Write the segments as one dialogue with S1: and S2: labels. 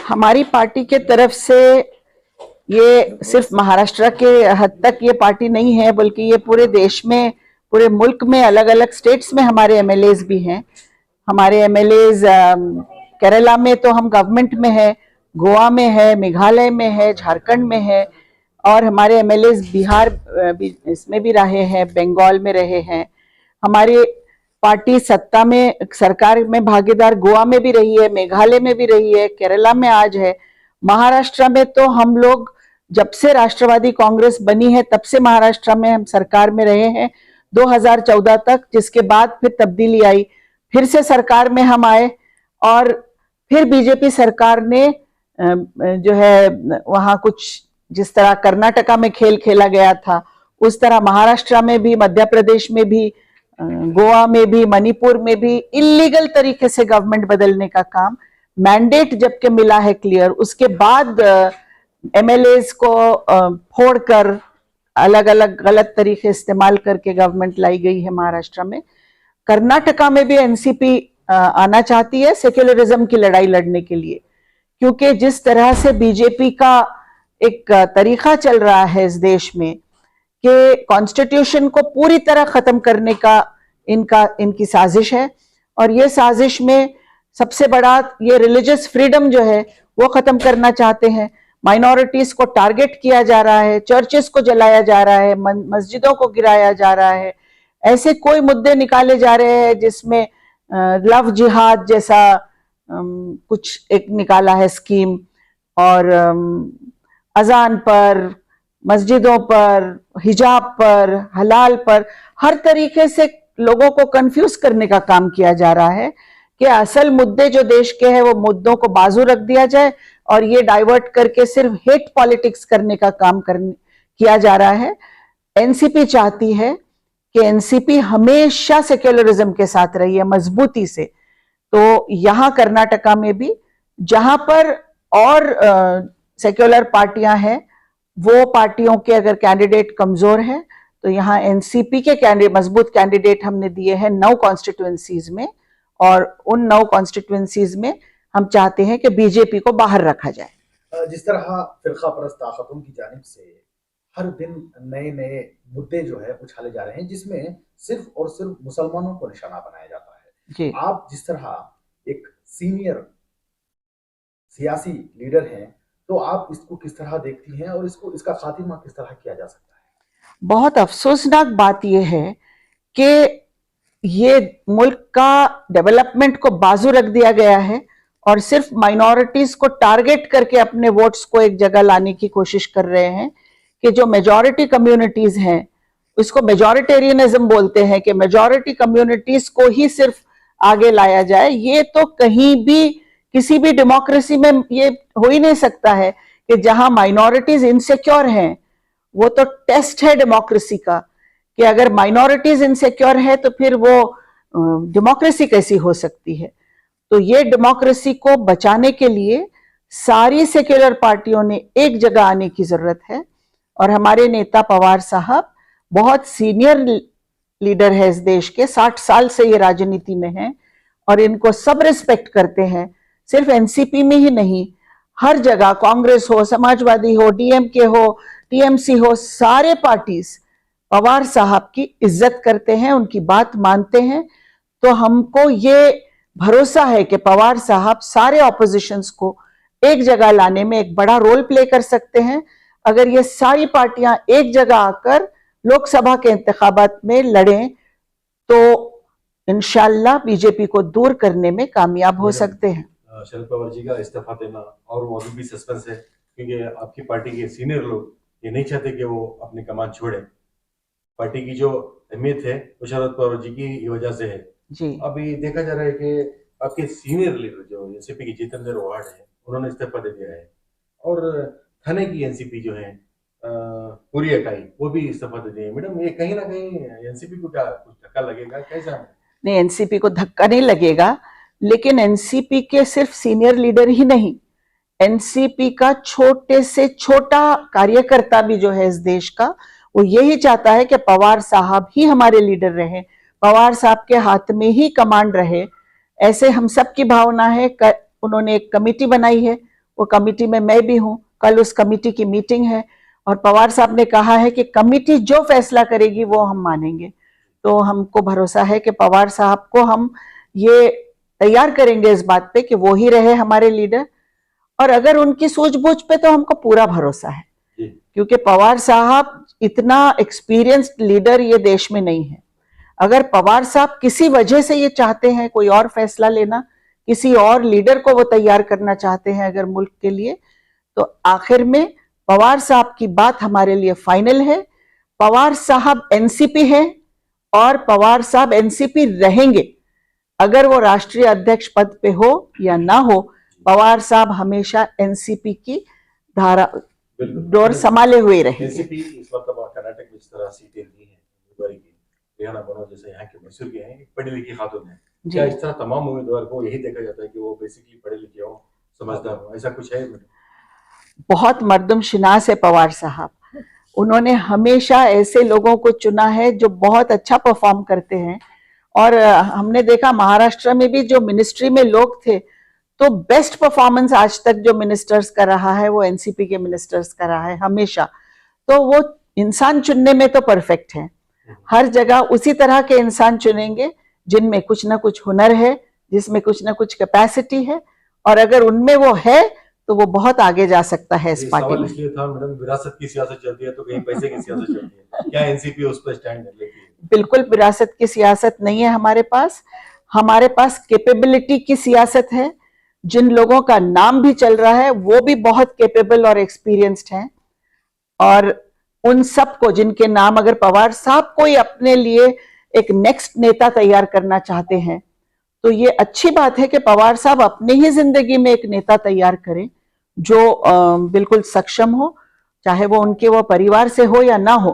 S1: हमारी पार्टी के तरफ से ये सिर्फ महाराष्ट्र के हद तक ये पार्टी नहीं है, बल्कि ये पूरे देश में, पूरे मुल्क में अलग अलग स्टेट्स में हमारे एमएलएज भी हैं। हमारे एमएलएज केरला में तो हम गवर्नमेंट में है, गोवा में है, मेघालय में है, झारखंड में है, और हमारे एमएलएज बिहार इसमें भी रहे हैं, बंगाल में रहे हैं। हमारी पार्टी सत्ता में, सरकार में भागीदार गोवा में भी रही है, मेघालय में भी रही है, केरला में आज है। महाराष्ट्र में तो हम लोग जब से राष्ट्रवादी कांग्रेस बनी है तब से महाराष्ट्र में हम सरकार में रहे हैं 2014 तक, जिसके बाद फिर तब्दीली आई, फिर से सरकार में हम आए, और फिर बीजेपी सरकार ने जो है वहां कुछ जिस तरह कर्नाटका में खेल खेला गया था उस तरह महाराष्ट्र में भी, मध्य प्रदेश में भी, गोवा में भी, मणिपुर में भी इलीगल तरीके से गवर्नमेंट बदलने का काम, मैंडेट जबकि मिला है क्लियर, उसके बाद एमएलएज को फोड़कर अलग अलग गलत तरीके इस्तेमाल करके गवर्नमेंट लाई गई है महाराष्ट्र में। कर्नाटका में भी एनसीपी आना चाहती है सेक्युलरिज्म की लड़ाई लड़ने के लिए, क्योंकि जिस तरह से बीजेपी का एक तरीका चल रहा है इस देश में कि कॉन्स्टिट्यूशन को पूरी तरह खत्म करने का इनकी साजिश है, और ये साजिश में सबसे बड़ा ये रिलीजियस फ्रीडम जो है वो खत्म करना चाहते हैं। माइनॉरिटीज को टारगेट किया जा रहा है, चर्चेस को जलाया जा रहा है, मस्जिदों को गिराया जा रहा है, ऐसे कोई मुद्दे निकाले जा रहे हैं जिसमें लव जिहाद जैसा कुछ एक निकाला है स्कीम, और अजान पर, मस्जिदों पर, हिजाब पर, हलाल पर, हर तरीके से लोगों को कंफ्यूज करने का काम किया जा रहा है कि असल मुद्दे जो देश के हैं वो मुद्दों को बाजू रख दिया जाए और ये डाइवर्ट करके सिर्फ हेट पॉलिटिक्स करने का काम किया जा रहा है। एनसीपी चाहती है कि एनसीपी हमेशा सेक्युलरिज्म के साथ रही है मजबूती से, तो यहां कर्नाटका में भी जहां पर और सेक्युलर पार्टियां हैं वो पार्टियों के अगर कैंडिडेट कमजोर है तो यहाँ एनसीपी के मजबूत कैंडिडेट हमने दिए हैं 9 कॉन्स्टिट्यूएंसीज में, और उन 9 कॉन्स्टिट्यूएंसीज में हम चाहते हैं कि बीजेपी को बाहर रखा जाए।
S2: जिस तरह फिरका परस्त ताकतों की जानिब से हर दिन नए नए मुद्दे जो है उछाले जा रहे हैं जिसमें सिर्फ और सिर्फ मुसलमानों को निशाना बनाया जाता है
S1: जी।
S2: आप जिस तरह एक सीनियर सियासी लीडर हैं तो आप इसको किस तरह देखती हैं और इसका खात्मा किस तरह किया जा सकता है?
S1: बहुत अफसोसनाक बात यह है कि ये मुल्क का डेवलपमेंट को बाजू रख दिया गया है और सिर्फ माइनॉरिटीज को टारगेट करके अपने वोट्स को एक जगह लाने की कोशिश कर रहे हैं कि जो मेजॉरिटी कम्युनिटीज हैं उसको मेजॉरिटेरियनिज्म बोलते हैं कि मेजॉरिटी कम्युनिटीज को ही सिर्फ आगे लाया जाए। ये तो कहीं भी किसी भी डेमोक्रेसी में ये हो ही नहीं सकता है कि जहां माइनॉरिटीज इनसिक्योर हैं, वो तो टेस्ट है डेमोक्रेसी का कि अगर माइनॉरिटीज इनसिक्योर है तो फिर वो डेमोक्रेसी कैसी हो सकती है। तो ये डेमोक्रेसी को बचाने के लिए सारी सेक्युलर पार्टियों ने एक जगह आने की जरूरत है, और हमारे नेता पवार साहब बहुत सीनियर लीडर है इस देश के, 60 साल से ये राजनीति में हैं और इनको सब रिस्पेक्ट करते हैं। सिर्फ एनसीपी में ही नहीं, हर जगह कांग्रेस हो, समाजवादी हो, डीएमके हो, टीएमसी हो, सारे पार्टीज पवार साहब की इज्जत करते हैं, उनकी बात मानते हैं। तो हमको ये भरोसा है कि पवार साहब सारे ऑपोजिशंस को एक जगह लाने में एक बड़ा रोल प्ले कर सकते हैं। अगर ये सारी पार्टियां एक जगह आकर लोकसभा के इंतखाबात में लड़ें तो इंशाल्लाह बीजेपी को दूर करने में कामयाब हो सकते हैं।
S3: शरद पवार जी का इस्तीफा देना और वो अभी भी सस्पेंस है क्योंकि आपकी पार्टी के सीनियर लोग ये नहीं चाहते कि वो अपनी कमान छोड़े। पार्टी की जो अहमियत है वो शरद पवार जी की वजह से है
S1: जी।
S3: अभी देखा जा रहा है कि आपके सीनियर लीडर जो एनसीपी के जितेंद्र वार्ड है उन्होंने इस्तीफा दे दिया है, और थाने की एनसीपी जो है पूरी इकाई वो भी इस्तीफा दे दिया है। मैडम ये कहीं ना कहीं एनसीपी को क्या कुछ धक्का लगेगा कैसा?
S1: नहीं, एनसीपी को धक्का नहीं लगेगा, लेकिन एनसीपी के सिर्फ सीनियर लीडर ही नहीं, एनसीपी का छोटे से छोटा कार्यकर्ता भी जो है इस देश का, वो यही चाहता है कि पवार साहब ही हमारे लीडर रहे, पवार साहब के हाथ में ही कमांड रहे। ऐसे हम सब की भावना है। उन्होंने एक कमेटी बनाई है, वो कमेटी में मैं भी हूँ। कल उस कमेटी की मीटिंग है और पवार साहब ने कहा है कि कमेटी जो फैसला करेगी वो हम मानेंगे। तो हमको भरोसा है कि पवार साहब को हम ये तैयार करेंगे इस बात पे कि वो ही रहे हमारे लीडर। और अगर उनकी सूझबूझ पे तो हमको पूरा भरोसा है, क्योंकि पवार साहब इतना एक्सपीरियंस्ड लीडर ये देश में नहीं है। अगर पवार साहब किसी वजह से ये चाहते हैं कोई और फैसला लेना, किसी और लीडर को वो तैयार करना चाहते हैं अगर मुल्क के लिए, तो आखिर में पवार साहब की बात हमारे लिए फाइनल है। पवार साहब एनसीपी है और पवार साहब एनसीपी रहेंगे। अगर वो राष्ट्रीय अध्यक्ष पद पे हो या ना हो, पवार साहब हमेशा एनसीपी की धारा डोर संभाले हुए रहे।
S3: एनसीपी इस वक्त कर्नाटक में जिस तरह सीटें दी हैं उम्मीदवार की, रिहाना बानो जैसे यहाँ के मैसूर के हैं, पढ़ी लिखी खातून है, क्या इस तरह तमाम उम्मीदवार को यही देखा जाता है कि वो बेसिकली पढ़े लिखे हो, समझदार हो, ऐसा कुछ है?
S1: बहुत मर्दमशनास है पवार साहब। उन्होंने हमेशा ऐसे लोगों को चुना है जो बहुत अच्छा परफॉर्म करते हैं। और हमने देखा महाराष्ट्र में भी जो मिनिस्ट्री में लोग थे, तो बेस्ट परफॉर्मेंस आज तक जो मिनिस्टर्स का रहा है वो एनसीपी के मिनिस्टर्स का रहा है हमेशा। तो वो इंसान चुनने में तो परफेक्ट है। हर जगह उसी तरह के इंसान चुनेंगे जिनमें कुछ ना कुछ हुनर है, जिसमें कुछ ना कुछ कैपेसिटी है, और अगर उनमें वो है तो वो बहुत आगे जा सकता है इस पार्टी में।
S3: इसलिए था मैडम, विरासत की सियासत चलती है तो कहीं पैसे की सियासत चलती है, क्या एनसीपी उस पर स्टैंड लेती है?
S1: बिल्कुल विरासत की सियासत नहीं है हमारे पास कैपेबिलिटी की सियासत है। जिन लोगों का नाम भी चल रहा है वो भी बहुत कैपेबल और एक्सपीरियंस्ड हैं, और उन सबको जिनके नाम अगर पवार साहब कोई अपने लिए एक नेक्स्ट नेता तैयार करना चाहते हैं, तो ये अच्छी बात है कि पवार साहब अपने ही जिंदगी में एक नेता तैयार करें जो बिल्कुल सक्षम हो, चाहे वो उनके वो परिवार से हो या ना हो।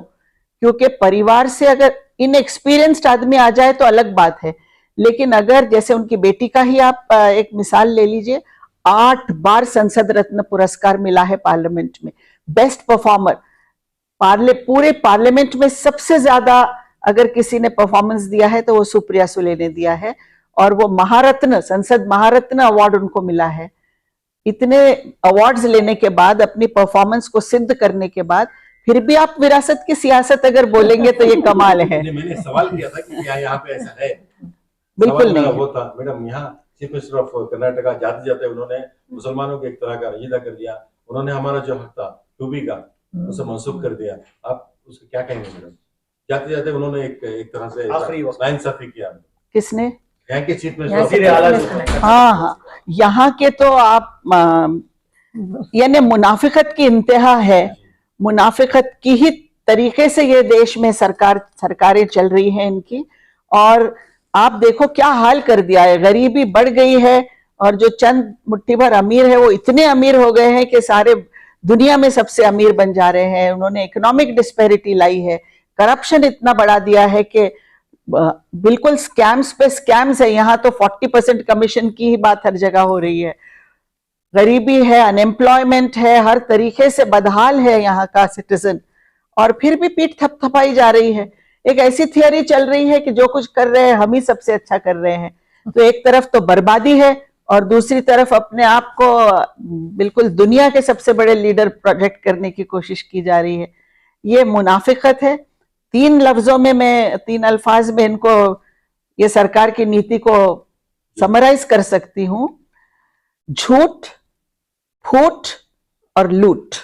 S1: क्योंकि परिवार से अगर इनएक्सपीरियंस्ड आदमी आ जाए तो अलग बात है, लेकिन अगर जैसे उनकी बेटी का ही आप एक मिसाल ले लीजिए, 8 बार संसद रत्न पुरस्कार मिला है पार्लियामेंट में, बेस्ट परफॉर्मर। पूरे पार्लियामेंट में सबसे ज्यादा अगर किसी ने परफॉर्मेंस दिया है तो वो सुप्रिया सुले ने दिया है, और वो महारत्न, संसद महारत्न अवार्ड उनको मिला है। इतने अवार्ड्स लेने के बाद, अपनी परफॉर्मेंस को सिद्ध करने के बाद, फिर भी आप विरासत की सियासत अगर बोलेंगे तो ये कमाल है।
S3: मैंने सवाल किया था कि क्या यहाँ पे ऐसा है?
S1: बिल्कुल नहीं
S3: वो था मैडम, यहाँ चीफ मिनिस्टर ऑफ कर्नाटका जाते जाते उन्होंने मुसलमानों के एक तरह का रजीदा कर दिया, उन्होंने हमारा जो हक था टूबी का उसे मनसूख कर दिया। आप उसको क्या कहेंगे मैडम? जाते जाते उन्होंने एक तरह से नाइंसाफी किया। किसने? यहाँ के चीफ मिनिस्टर।
S1: हाँ, यहाँ के तो आप यानी मुनाफिकत की इंतहा है। मुनाफिकत की ही तरीके से ये देश में सरकारें चल रही हैं इनकी। और आप देखो क्या हाल कर दिया है, गरीबी बढ़ गई है, और जो चंद मुट्ठी भर अमीर है वो इतने अमीर हो गए हैं कि सारे दुनिया में सबसे अमीर बन जा रहे हैं। उन्होंने इकोनॉमिक डिस्पैरिटी लाई है, करप्शन इतना बढ़ा दिया है कि बिल्कुल स्कैम्स पे स्कैम्स है। यहाँ तो 40% कमीशन की ही बात हर जगह हो रही है। गरीबी है, अनएम्प्लॉयमेंट है, हर तरीके से बदहाल है यहाँ का सिटीजन, और फिर भी पीठ थपथपाई जा रही है। एक ऐसी थियरी चल रही है कि जो कुछ कर रहे हैं हम ही सबसे अच्छा कर रहे हैं। तो एक तरफ तो बर्बादी है और दूसरी तरफ अपने आप को बिल्कुल दुनिया के सबसे बड़े लीडर प्रोजेक्ट करने की कोशिश की जा रही है। ये मुनाफिकत है। 3 अल्फाज में इनको, ये सरकार की नीति को समराइज कर सकती हूं: झूठ, फूट और लूट।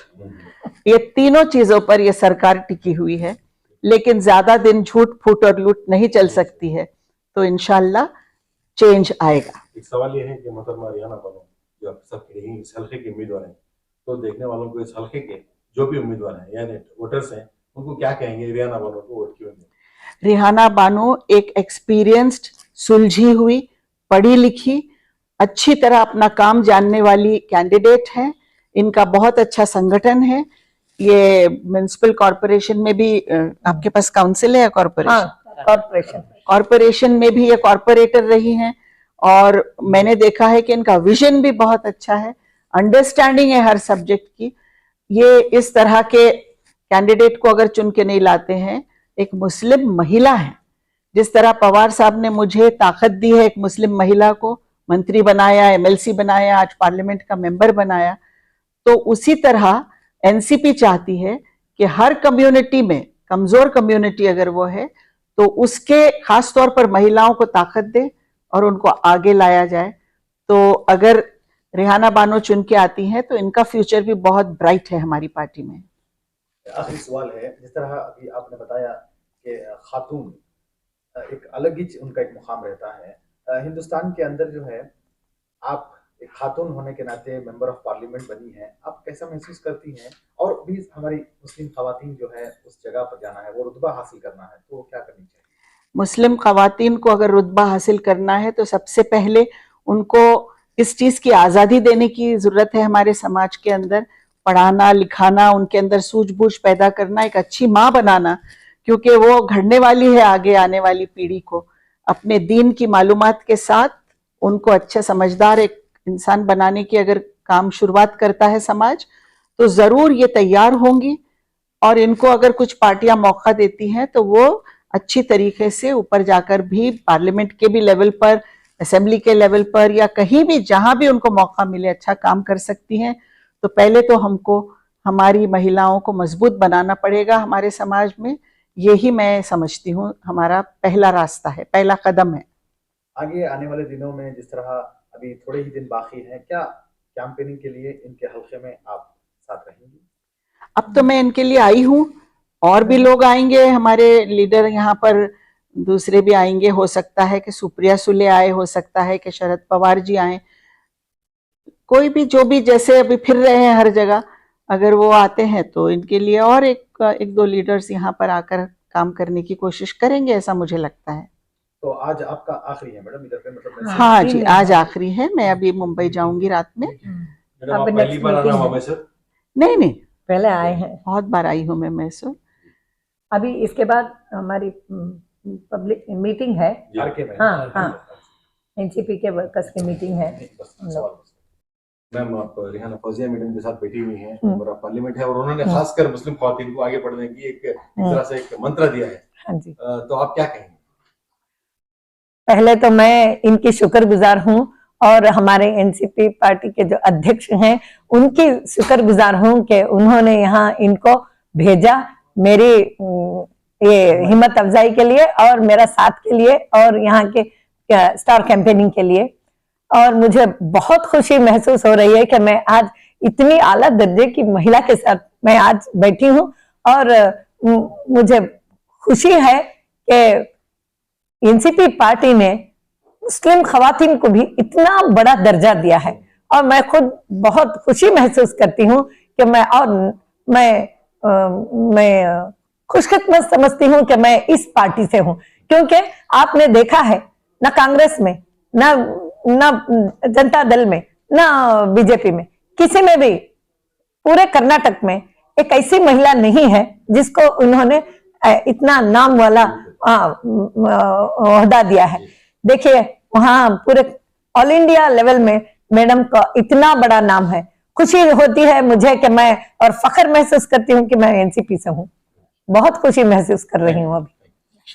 S1: ये तीनों चीजों पर ये सरकार टिकी हुई है, लेकिन ज्यादा दिन झूठ, फूट और लूट नहीं चल सकती है। तो इंशाल्लाह चेंज आएगा।
S3: एक सवाल ये है कि मोहतरमा रिहाना बानो जो आप सब इस हल्के के उम्मीदवार हैं, तो देखने वालों को इस हल्के के जो भी उम्मीदवार हैं यानी वोटर्स हैं, उनको क्या कहेंगे रिहाना बानो को वोट क्यों दें?
S1: रिहाना बानो एक एक्सपीरियंस्ड, सुलझी हुई, पढ़ी लिखी, अच्छी तरह अपना काम जानने वाली कैंडिडेट है। इनका बहुत अच्छा संगठन है। ये म्युनिसिपल कॉर्पोरेशन में भी, आपके पास काउंसिल है कॉर्पोरेशन? कॉर्पोरेशन में भी ये कॉर्पोरेटर रही हैं, और मैंने देखा है कि इनका विजन भी बहुत अच्छा है, अंडरस्टैंडिंग है हर सब्जेक्ट की। ये इस तरह के कैंडिडेट को अगर चुन के नहीं लाते हैं, एक मुस्लिम महिला है, जिस तरह पवार साहब ने मुझे ताकत दी है, एक मुस्लिम महिला को मंत्री बनाया, एमएलसी बनाया, आज पार्लियामेंट का मेंबर बनाया, तो उसी तरह एनसीपी चाहती है कि हर कम्युनिटी में, कमजोर कम्युनिटी अगर वो है तो उसके खास तौर पर महिलाओं को ताकत दे और उनको आगे लाया जाए। तो अगर रेहाना बानो चुन के आती हैं तो इनका फ्यूचर भी बहुत ब्राइट है हमारी पार्टी में।
S2: आखिरी सवाल है, जिस तरह अभी आपने बताया कि खातून एक अलग ही उनका एक मुकाम रहता है हिंदुस्तान के अंदर जो है, आप एक खातून होने के नाते मेंबर ऑफ पार्लियामेंट बनी हैं, आप कैसा महसूस करती हैं? और भी हमारी मुस्लिम खवातीन जो है उस जगह पर जाना है, वो रुतबा हासिल करना है, तो क्या करनी चाहिए?
S1: मुस्लिम खवातीन को अगर रुतबा हासिल करना है तो सबसे पहले उनको इस चीज की आजादी देने की जरूरत है हमारे समाज के अंदर, पढ़ाना लिखाना, उनके अंदर सूझबूझ पैदा करना, एक अच्छी माँ बनाना, क्योंकि वो घड़ने वाली है आगे आने वाली पीढ़ी को। अपने दीन की मालूमात के साथ उनको अच्छा समझदार एक इंसान बनाने की अगर काम शुरुआत करता है समाज, तो जरूर ये तैयार होंगी। और इनको अगर कुछ पार्टियां मौका देती हैं तो वो अच्छी तरीके से ऊपर जाकर भी पार्लियामेंट के भी लेवल पर, असेंबली के लेवल पर, या कहीं भी जहां भी उनको मौका मिले अच्छा काम कर सकती हैं। तो पहले तो हमको हमारी महिलाओं को मजबूत बनाना पड़ेगा हमारे समाज में। यही मैं समझती हूँ हमारा पहला रास्ता है, पहला कदम है।
S2: आगे आने वाले दिनों में जिस तरह अभी थोड़े ही दिन बाकी हैं, क्या कैंपेनिंग के लिए इनके हल्के में आप साथ रहेंगी?
S1: अब तो मैं इनके लिए आई हूँ, और भी लोग आएंगे, हमारे लीडर यहाँ पर दूसरे भी आएंगे, हो सकता है कि सुप्रिया सुले आए, हो सकता है कि शरद पवार जी आए, कोई भी जो भी जैसे अभी फिर रहे हैं हर जगह, अगर वो आते हैं तो इनके लिए और एक दो लीडर्स यहाँ पर आकर काम करने की कोशिश करेंगे, ऐसा मुझे लगता है।
S2: तो आज आपका आखिरी है मैडम इधर पे, मतलब
S1: हाँ जी, आज आखिरी है। मैं अभी मुंबई जाऊंगी रात में।
S3: मैडम, आप पहली बार आना हुआ मैसूर?
S1: नहीं,
S4: पहले आए हैं,
S1: बहुत बार आई हूँ मैं मैसूर।
S4: अभी इसके बाद हमारी पब्लिक मीटिंग है।
S2: आरके में?
S4: हाँ, एनसीपी के वर्कर्स की मीटिंग है।
S3: मैम, आप रेहाना फौजिया मैडम के साथ बैठी हुई हैं, मेंबर ऑफ पार्लियामेंट है, और उन्होंने खासकर मुस्लिम खवातीन को आगे बढ़ने की एक तरह से एक मंत्र दिया है।
S4: हाँ जी,
S3: तो आप क्या कहेंगे?
S4: पहले तो मैं इनकी शुक्रगुजार हूँ, और हमारे एनसीपी पार्टी के जो अध्यक्ष हैं उनकी शुक्रगुजार हूँ कि उन्होंने यहाँ इनको भेजा, मेरी ये हिम्मत अफजाई के लिए और मेरा साथ के लिए और यहाँ के स्टार कैंपेनिंग के लिए। और मुझे बहुत खुशी महसूस हो रही है कि मैं आज इतनी आला दर्जे की महिला के साथ मैं आज बैठी हूँ, और मुझे खुशी है कि एनसीपी पार्टी ने मुस्लिम खवातीन को भी इतना बड़ा दर्जा दिया है। और मैं खुद बहुत खुशी महसूस करती हूँ कि मैं खुशकिस्मत समझती हूँ कि मैं इस पार्टी से हूँ, क्योंकि आपने देखा है ना कांग्रेस में, ना जनता दल में, ना बीजेपी में, किसी में भी पूरे कर्नाटक में एक ऐसी महिला नहीं है जिसको उन्होंने इतना नाम वाला ओहदा दिया है। देखिए वहां पूरे ऑल इंडिया लेवल में मैडम का इतना बड़ा नाम है। खुशी होती है मुझे कि मैं, और फख्र महसूस करती हूँ कि मैं एनसीपी से हूँ। बहुत खुशी महसूस कर रही हूँ अभी।